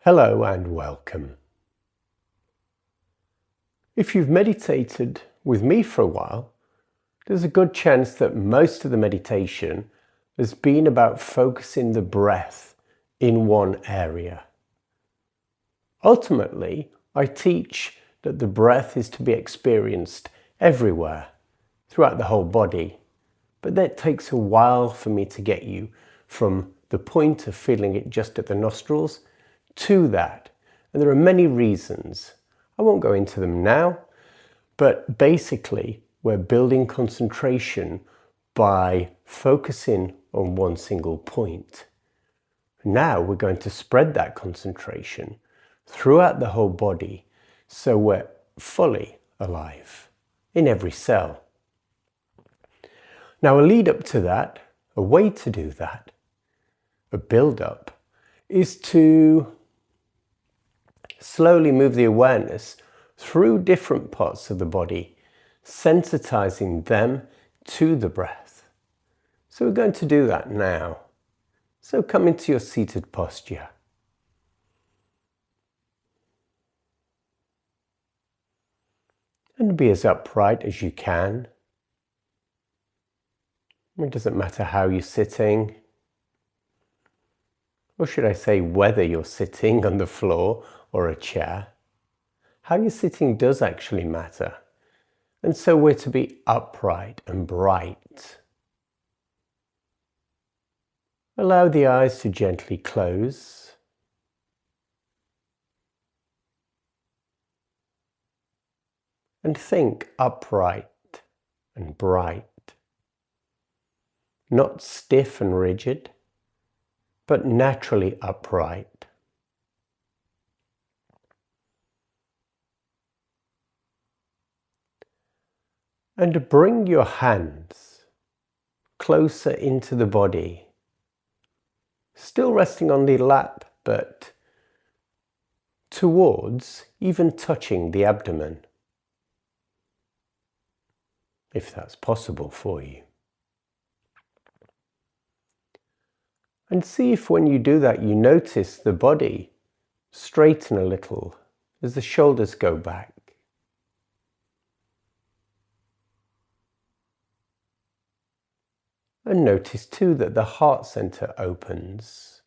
Hello and welcome. If you've meditated with me for a while, there's a good chance that most of the meditation has been about focusing the breath in one area. Ultimately, I teach that the breath is to be experienced everywhere, throughout the whole body, but that takes a while for me to get you from the point of feeling it just at the nostrils to that. And there are many reasons. I won't go into them now, but basically we're building concentration by focusing on one single point. Now we're going to spread that concentration throughout the whole body so we're fully alive in every cell. Now a lead up to that, a way to do that, a build up, is to slowly move the awareness through different parts of the body, sensitizing them to the breath. So we're going to do that now. So come into your seated posture. And be as upright as you can. It doesn't matter how you're sitting, or should I say whether you're sitting on the floor or a chair. How you're sitting does actually matter. And so we're to be upright and bright. Allow the eyes to gently close. And think upright and bright. Not stiff and rigid, but naturally upright. And bring your hands closer into the body, still resting on the lap, but towards, even touching the abdomen, if that's possible for you. And see if when you do that you notice the body straighten a little as the shoulders go back. And notice too that the heart center opens.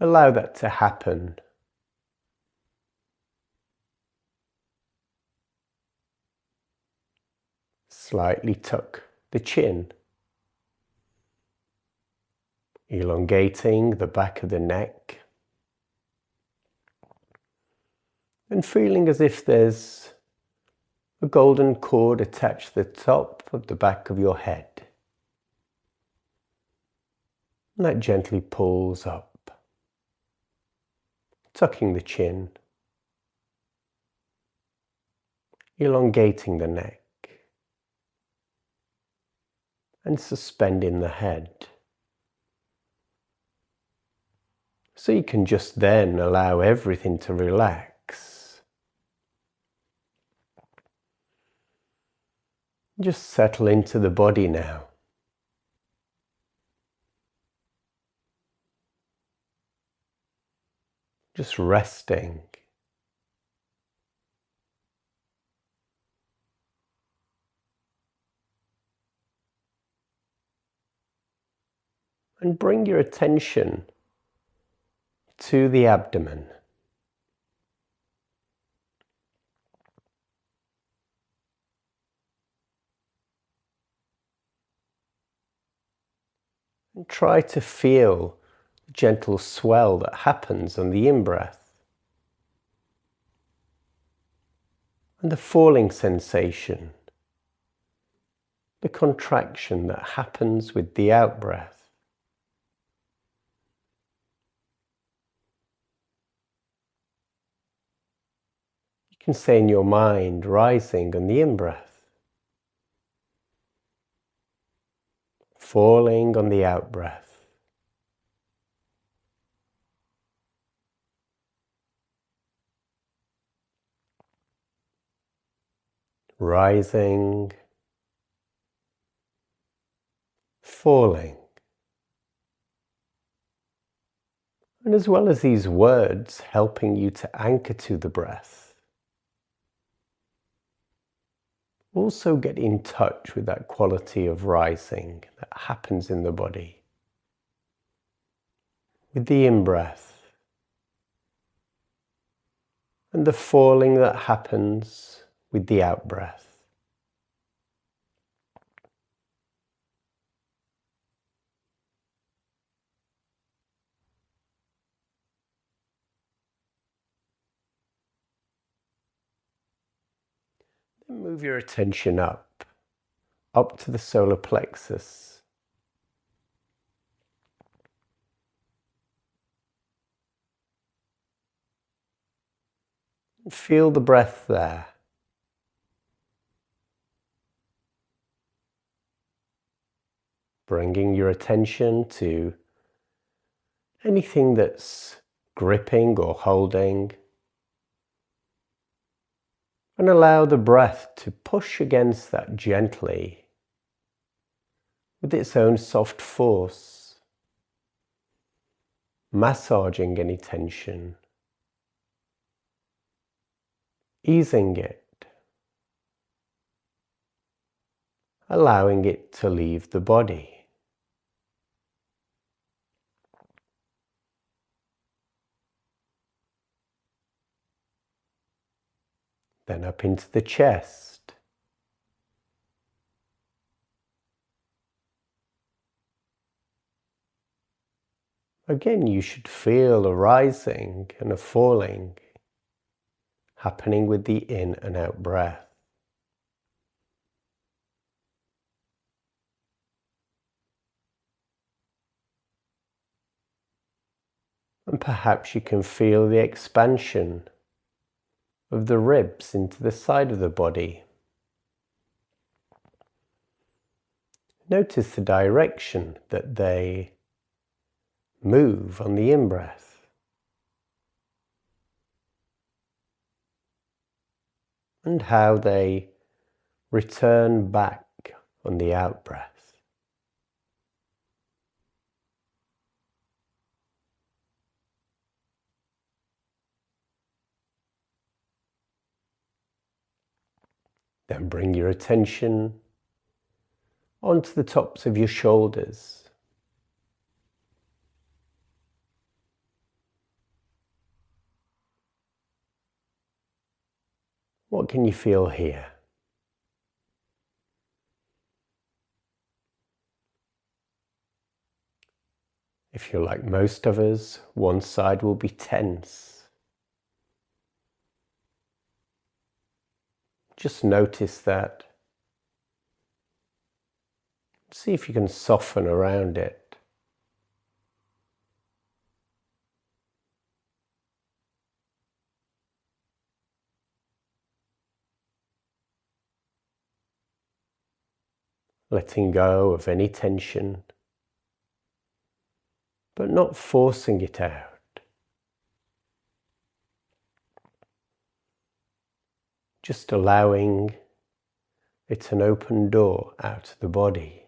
Allow that to happen. Slightly tuck the chin, elongating the back of the neck, and feeling as if there's a golden cord attached to the top of the back of your head. And that gently pulls up, tucking the chin, elongating the neck, and suspending the head. So you can just then allow everything to relax. Just settle into the body now. Just resting. And bring your attention to the abdomen. And try to feel the gentle swell that happens on the in-breath. And the falling sensation, the contraction that happens with the out-breath. You can say in your mind, rising on the in-breath, falling on the out-breath. Rising, falling. And as well as these words helping you to anchor to the breath, also get in touch with that quality of rising that happens in the body. With the in-breath and the falling that happens with the out-breath. Then move your attention up to the solar plexus. Feel the breath there. Bringing your attention to anything that's gripping or holding. And allow the breath to push against that gently with its own soft force, massaging any tension, easing it, allowing it to leave the body. Then up into the chest. Again, you should feel a rising and a falling happening with the in and out breath. And perhaps you can feel the expansion of the ribs into the side of the body. Notice the direction that they move on the in-breath. And how they return back on the out-breath. Then bring your attention onto the tops of your shoulders. What can you feel here? If you're like most of us, one side will be tense. Just notice that. See if you can soften around it. Letting go of any tension, but not forcing it out. Just allowing it an open door out of the body.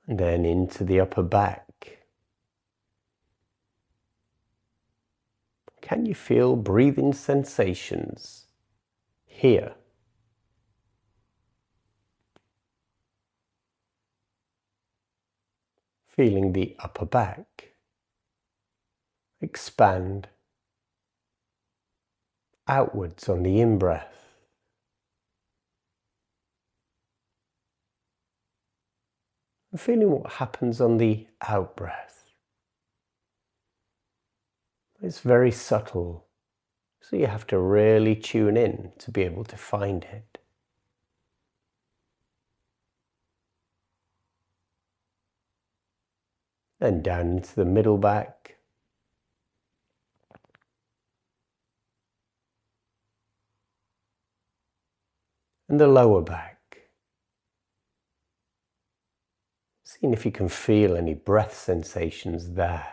And then into the upper back. Can you feel breathing sensations here? Feeling the upper back expand outwards on the in-breath. And feeling what happens on the out-breath. It's very subtle, so you have to really tune in to be able to find it. Then down into the middle back. And the lower back. See seeing if you can feel any breath sensations there.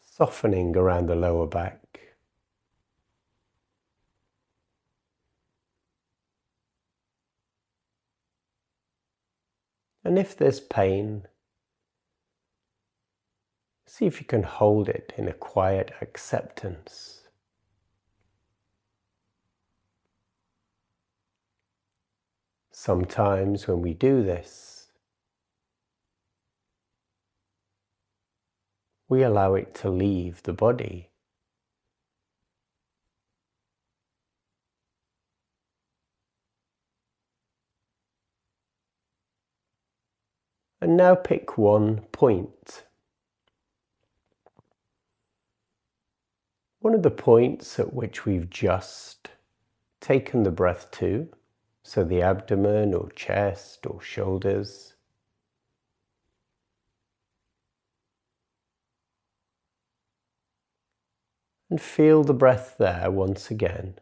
Softening around the lower back. And if there's pain, see if you can hold it in a quiet acceptance. Sometimes when we do this, we allow it to leave the body. And now pick one point. One of the points at which we've just taken the breath to, so the abdomen or chest or shoulders. And feel the breath there once again.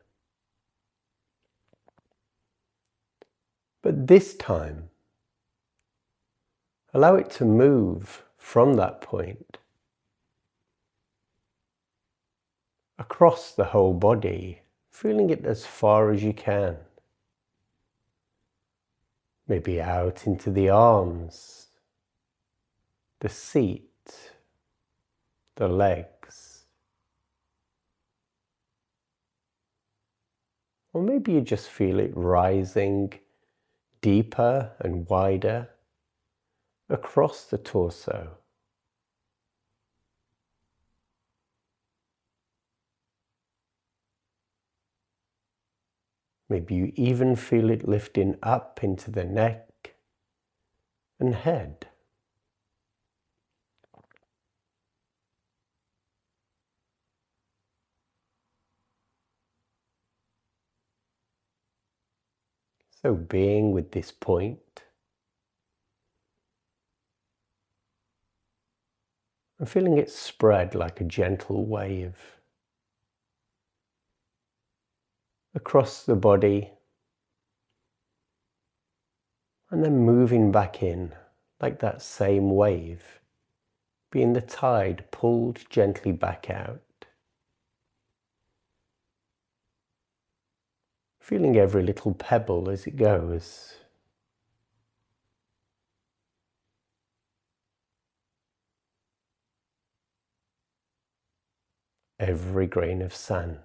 But this time, allow it to move from that point across the whole body, feeling it as far as you can. Maybe out into the arms, the seat, the legs. Or maybe you just feel it rising deeper and wider across the torso. Maybe you even feel it lifting up into the neck and head. So being with this point, and feeling it spread like a gentle wave across the body, and then moving back in like that same wave, being the tide pulled gently back out. Feeling every little pebble as it goes. Every grain of sand.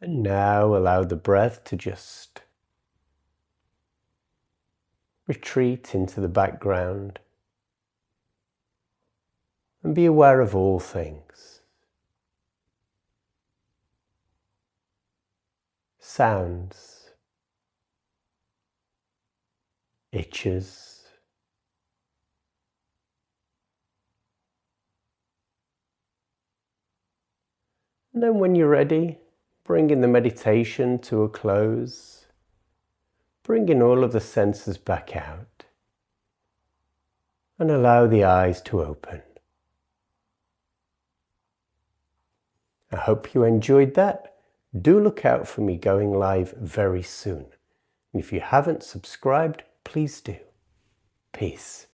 And now allow the breath to just retreat into the background and be aware of all things. Sounds, itches, and then when you're ready, bringing the meditation to a close, bringing all of the senses back out, and allow the eyes to open. I hope you enjoyed that. Do look out for me going live very soon. And if you haven't subscribed, please do. Peace.